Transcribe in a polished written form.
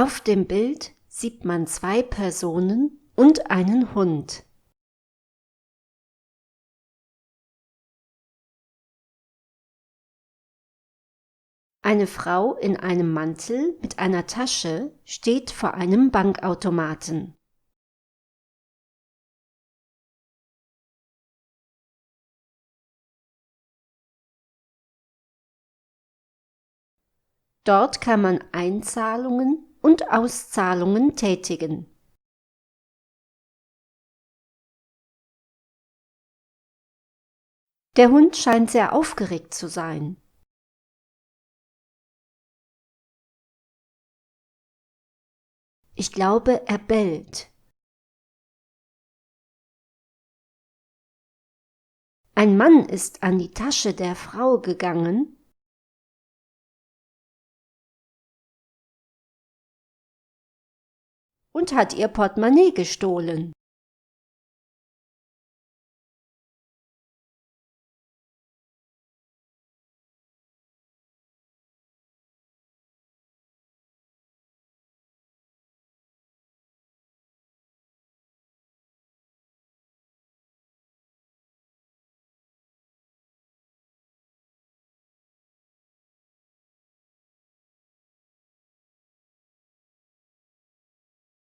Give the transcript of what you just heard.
Auf dem Bild sieht man zwei Personen und einen Hund. Eine Frau in einem Mantel mit einer Tasche steht vor einem Bankautomaten. Dort kann man Einzahlungen und Auszahlungen tätigen. Der Hund scheint sehr aufgeregt zu sein. Ich glaube, er bellt. Ein Mann ist an die Tasche der Frau gegangen und hat ihr Portemonnaie gestohlen.